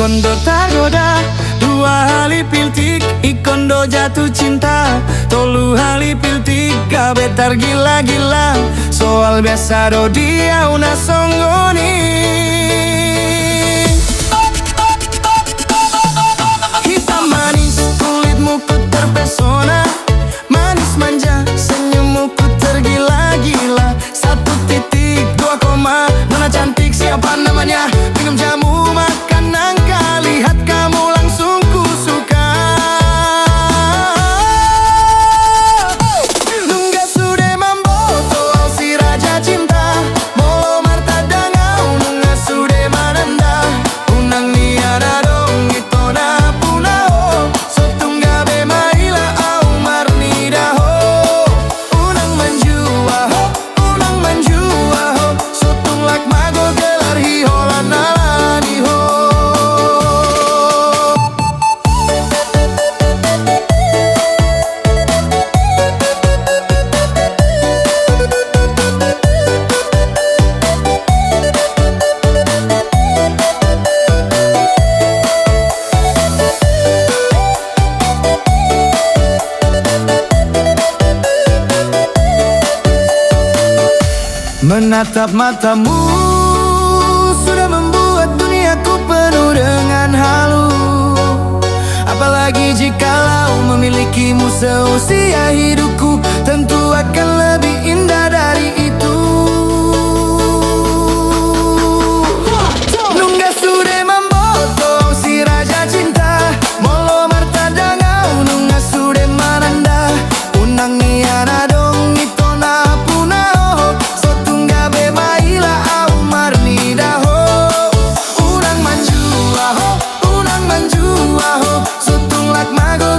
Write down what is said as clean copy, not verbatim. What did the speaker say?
Ikondo tergoda, dua hali piltik, ikondo jatuh cinta. Tolu hali piltik, gabe tergila-gila. Soal biasa do dia una songgoni. Hitam manis, kulitmu ku terpesona. Manis manja, senyummu ku tergila-gila. 1.2 koma, nona cantik siapa namanya? Minum jamu, makan nangka, lihat kamu langsung ku suka. Nunggah sude mamboto, si raja cinta. Molo marta dangau, nunggah sude mananda. Unang niara dong ito na punao. Sotungga be maila au marnida ho. Unang manjua ho, unang manjua ho. Sotung lak mago gelar hihola nalani ho. Menatap matamu sudah membuat duniaku penuh dengan halu. Apalagi jikalau memilikimu seusia hidupku, tentu akan lebih indah dari itu. Nunggah sude mamboto, si raja cinta. Molo marta dangau, nunggah sude mananda. Unang niana dong ito na punao. Sotungga be maila au marnida ho. Unang manjua ho, unang manjua ho. Sotung lak mago